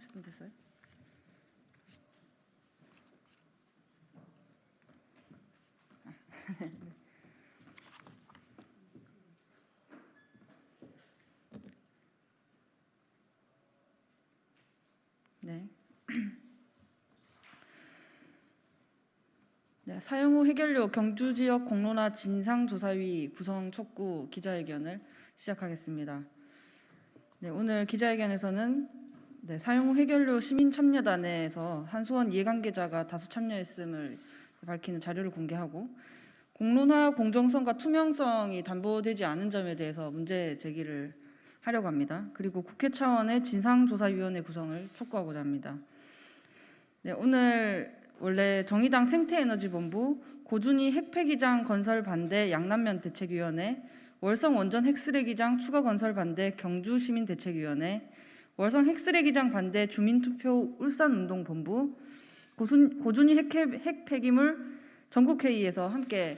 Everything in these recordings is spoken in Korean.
30분 됐어요? 네. 네, 사용 후 해결료 경주지역 공론화 진상조사위 구성 촉구 기자회견을 시작하겠습니다. 네, 오늘 기자회견에서는 사용 후 해결료 시민참여단에서 한수원 이해관계자가 다수 참여했음을 밝히는 자료를 공개하고 공론화 공정성과 투명성이 담보되지 않은 점에 대해서 문제 제기를 하려고 합니다. 그리고 국회 차원의 진상조사위원회 구성을 촉구하고자 합니다. 네, 오늘 원래 정의당 생태에너지본부, 고준희 핵폐기장 건설 반대 양남면 대책위원회, 월성 원전 핵쓰레기장 추가 건설 반대 경주시민대책위원회, 월성 핵쓰레기장 반대 주민투표 울산운동본부, 고준희 핵폐기물 전국회의에서 함께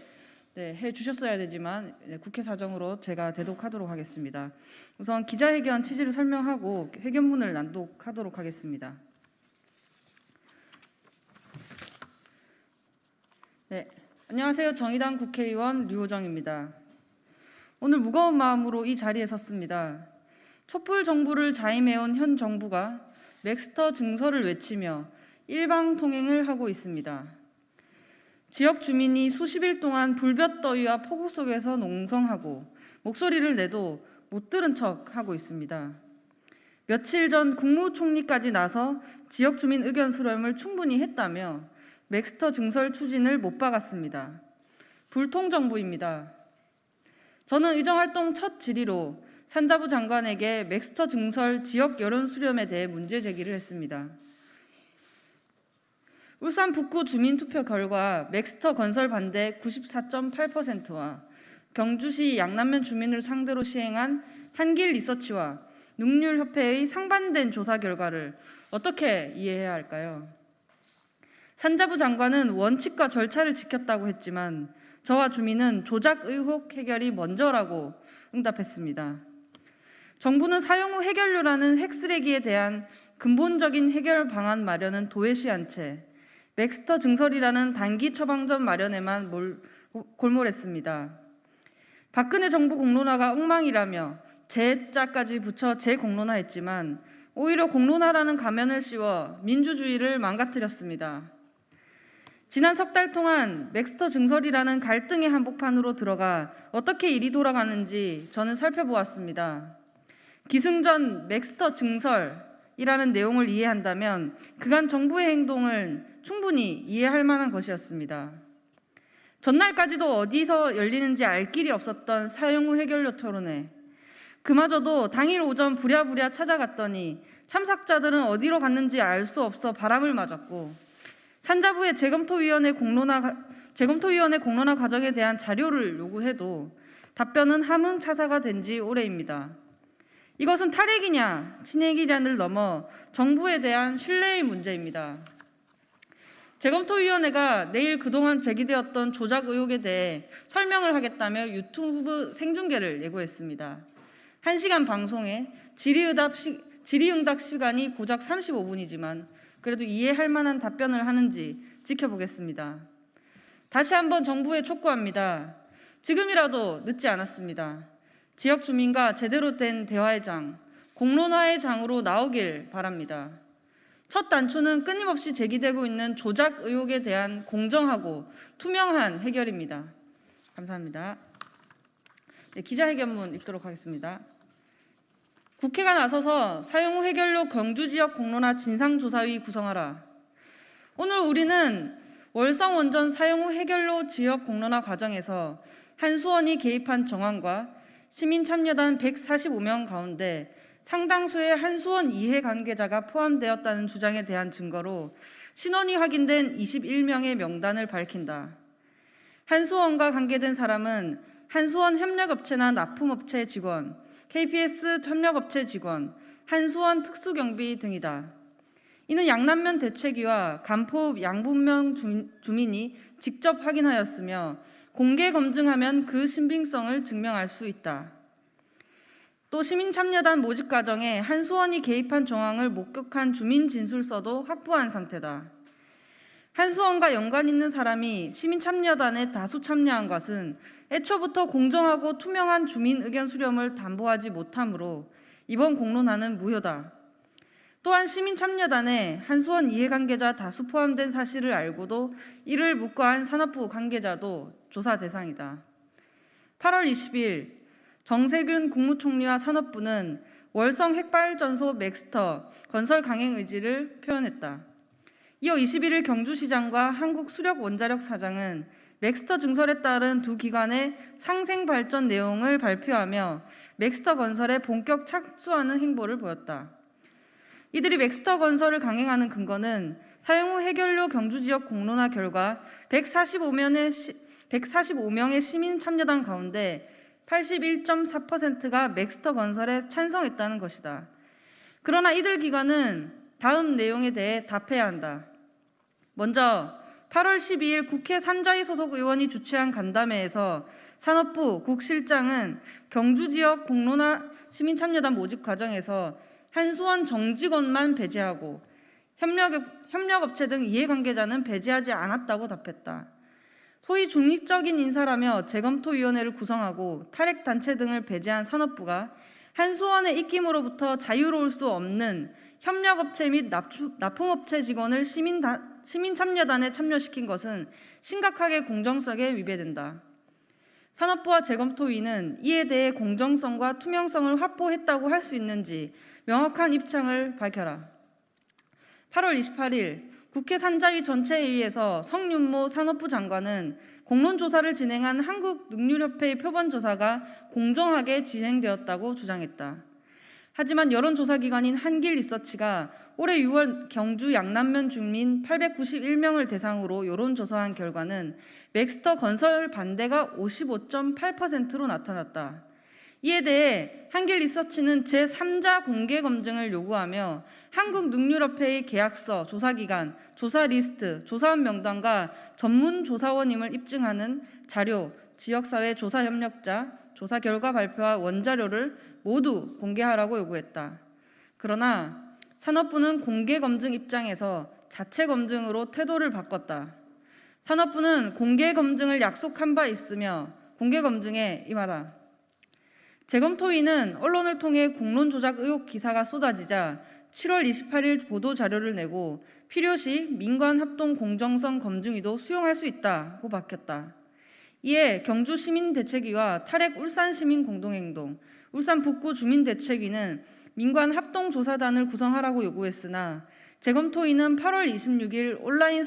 해주셨어야 되지만 국회 사정으로 제가 대독하도록 하겠습니다. 우선 기자회견 취지를 설명하고 회견문을 낭독하도록 하겠습니다. 네, 안녕하세요. 정의당 국회의원 류호정입니다. 오늘 무거운 마음으로 이 자리에 섰습니다. 촛불 정부를 자임해온 현 정부가 맥스터 증설을 외치며 일방통행을 하고 있습니다. 지역 주민이 수십일 동안 불볕더위와 폭우 속에서 농성하고 목소리를 내도 못 들은 척하고 있습니다. 며칠 전 국무총리까지 나서 지역 주민 의견 수렴을 충분히 했다며 맥스터 증설 추진을 못 박았습니다. 불통정부입니다. 저는 의정활동 첫 질의로 산자부 장관에게 맥스터 증설 지역 여론 수렴에 대해 문제 제기를 했습니다. 울산 북구 주민투표 결과 맥스터 건설 반대 94.8%와 경주시 양남면 주민을 상대로 시행한 한길 리서치와 능률협회의 상반된 조사 결과를 어떻게 이해해야 할까요? 산자부 장관은 원칙과 절차를 지켰다고 했지만 저와 주민은 조작 의혹 해결이 먼저라고 응답했습니다. 정부는 사용 후 해결료라는 핵쓰레기에 대한 근본적인 해결 방안 마련은 도외시한 채 맥스터 증설이라는 단기 처방전 마련에만 골몰했습니다. 박근혜 정부 공론화가 엉망이라며 재자까지 붙여 재공론화했지만 오히려 공론화라는 가면을 씌워 민주주의를 망가뜨렸습니다. 지난 석 달 동안 맥스터 증설이라는 갈등의 한복판으로 들어가 어떻게 일이 돌아가는지 저는 살펴보았습니다. 기승전 맥스터 증설이라는 내용을 이해한다면 그간 정부의 행동을 충분히 이해할 만한 것이었습니다. 전날까지도 어디서 열리는지 알 길이 없었던 사용 후 해결료 토론회. 그마저도 당일 오전 부랴부랴 찾아갔더니 참석자들은 어디로 갔는지 알 수 없어 바람을 맞았고 산자부의 재검토위원회 공론화 과정에 대한 자료를 요구해도 답변은 함흥차사가 된 지 오래입니다. 이것은 탈핵이냐 친핵이냐를 넘어 정부에 대한 신뢰의 문제입니다. 재검토위원회가 내일 그동안 제기되었던 조작 의혹에 대해 설명을 하겠다며 유튜브 생중계를 예고했습니다. 1시간 방송에 질의응답 시간이 고작 35분이지만 그래도 이해할 만한 답변을 하는지 지켜보겠습니다. 다시 한번 정부에 촉구합니다. 지금이라도 늦지 않았습니다. 지역 주민과 제대로 된 대화의 장, 공론화의 장으로 나오길 바랍니다. 첫 단초는 끊임없이 제기되고 있는 조작 의혹에 대한 공정하고 투명한 해결입니다. 감사합니다. 기자회견문 읽도록 하겠습니다. 국회가 나서서 사용 후 해결료 경주지역 공론화 진상조사위 구성하라. 오늘 우리는 월성 원전 사용 후 해결료 지역 공론화 과정에서 한수원이 개입한 정황과 시민참여단 145명 가운데 상당수의 한수원 이해관계자가 포함되었다는 주장에 대한 증거로 신원이 확인된 21명의 명단을 밝힌다. 한수원과 관계된 사람은 한수원 협력업체나 납품업체 직원, KPS 협력업체 직원, 한수원 특수경비 등이다. 이는 양남면 대책위와 간포읍 양분명 주민이 직접 확인하였으며 공개 검증하면 그 신빙성을 증명할 수 있다. 또 시민참여단 모집 과정에 한수원이 개입한 정황을 목격한 주민 진술서도 확보한 상태다. 한수원과 연관 있는 사람이 시민참여단에 다수 참여한 것은 애초부터 공정하고 투명한 주민 의견 수렴을 담보하지 못하므로 이번 공론화는 무효다. 또한 시민참여단에 한수원 이해관계자 다수 포함된 사실을 알고도 이를 묵과한 산업부 관계자도 조사 대상이다. 8월 20일 정세균 국무총리와 산업부는 월성 핵발전소 맥스터 건설 강행 의지를 표현했다. 이어 21일 경주시장과 한국수력원자력 사장은 맥스터 증설에 따른 두 기관의 상생 발전 내용을 발표하며 맥스터 건설에 본격 착수하는 행보를 보였다. 이들이 맥스터 건설을 강행하는 근거는 사용 후 해결료 경주 지역 공론화 결과 145명의 시민 참여단 가운데 81.4%가 맥스터 건설에 찬성했다는 것이다. 그러나 이들 기관은 다음 내용에 대해 답해야 한다. 먼저 8월 12일 국회 산자위 소속 의원이 주최한 간담회에서 산업부 국실장은 경주 지역 공론화 시민참여단 모집 과정에서 한수원 정직원만 배제하고 협력업체 등 이해관계자는 배제하지 않았다고 답했다. 소위 중립적인 인사라며 재검토위원회를 구성하고 탈핵단체 등을 배제한 산업부가 한수원의 입김으로부터 자유로울 수 없는 협력업체 및 납품업체 직원을 시민참여단에 참여시킨 것은 심각하게 공정성에 위배된다. 산업부와 재검토위는 이에 대해 공정성과 투명성을 확보했다고 할 수 있는지 명확한 입장을 밝혀라. 8월 28일 국회 산자위 전체회의에서 성윤모 산업부 장관은 공론조사를 진행한 한국능률협회의 표본조사가 공정하게 진행되었다고 주장했다. 하지만 여론조사기관인 한길리서치가 올해 6월 경주 양남면 주민 891명을 대상으로 여론조사한 결과는 맥스터 건설 반대가 55.8%로 나타났다. 이에 대해 한길리서치는 제3자 공개 검증을 요구하며 한국능률협회의 계약서, 조사기간, 조사 리스트, 조사원 명단과 전문 조사원임을 입증하는 자료, 지역사회 조사협력자, 조사 결과 발표와 원자료를 모두 공개하라고 요구했다. 그러나 산업부는 공개 검증 입장에서 자체 검증으로 태도를 바꿨다. 산업부는 공개 검증을 약속한 바 있으며 공개 검증에 임하라. 재검토위는 언론을 통해 공론 조작 의혹 기사가 쏟아지자 7월 28일 보도 자료를 내고 필요시 민관 합동 공정성 검증위도 수용할 수 있다고 밝혔다. 이에 경주 시민대책위와 탈핵 울산 시민 공동행동, 울산 북구 주민대책위는 민관 합동조사단을 구성하라고 요구했으나 재검토위는 8월 26일 온라인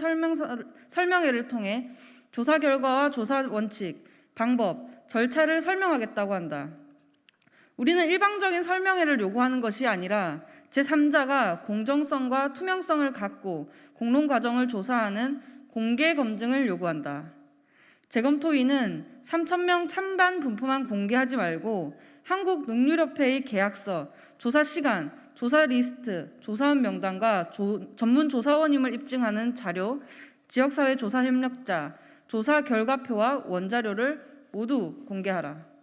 설명회를 통해 조사 결과와 조사 원칙, 방법, 절차를 설명하겠다고 한다. 우리는 일방적인 설명회를 요구하는 것이 아니라 제3자가 공정성과 투명성을 갖고 공론 과정을 조사하는 공개 검증을 요구한다. 재검토위는 3,000명 찬반 분포만 공개하지 말고 한국능률협회의 계약서, 조사 시간, 조사 리스트, 조사원 명단과 전문 조사원임을 입증하는 자료, 지역사회 조사협력자, 조사 결과표와 원자료를 모두 공개하라.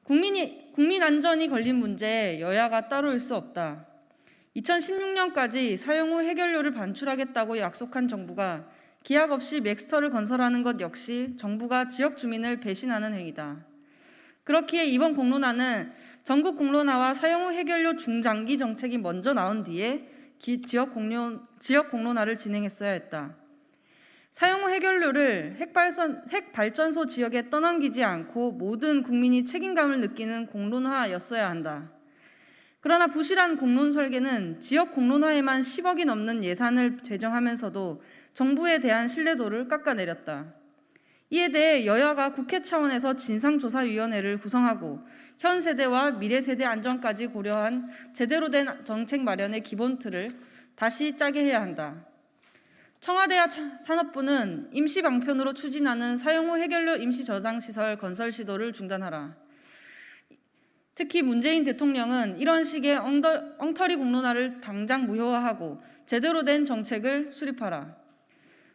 국민 안전이 걸린 문제에 여야가 따로일 수 없다. 2016년까지 사용 후 해결료를 반출하겠다고 약속한 정부가 기약 없이 맥스터를 건설하는 것 역시 정부가 지역 주민을 배신하는 행위다. 그렇기에 이번 공론화는 전국 공론화와 사용 후 해결료 중장기 정책이 먼저 나온 뒤에 지역 공론화를 진행했어야 했다. 사용 후 해결료를 핵발전소 지역에 떠넘기지 않고 모든 국민이 책임감을 느끼는 공론화였어야 한다. 그러나 부실한 공론 설계는 지역 공론화에만 10억이 넘는 예산을 배정하면서도 정부에 대한 신뢰도를 깎아내렸다. 이에 대해 여야가 국회 차원에서 진상조사위원회를 구성하고 현 세대와 미래 세대 안전까지 고려한 제대로 된 정책 마련의 기본 틀을 다시 짜게 해야 한다. 청와대와 산업부는 임시 방편으로 추진하는 사용 후 해결료 임시 저장시설 건설 시도를 중단하라. 특히 문재인 대통령은 이런 식의 엉터리 공론화를 당장 무효화하고 제대로 된 정책을 수립하라.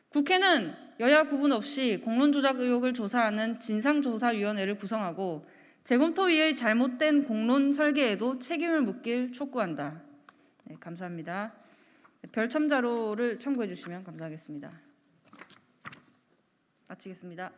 국회는 여야 구분 없이 공론 조작 의혹을 조사하는 진상조사위원회를 구성하고 재검토위의 잘못된 공론 설계에도 책임을 묻길 촉구한다. 네, 감사합니다. 별첨 자료를 참고해 주시면 감사하겠습니다. 마치겠습니다.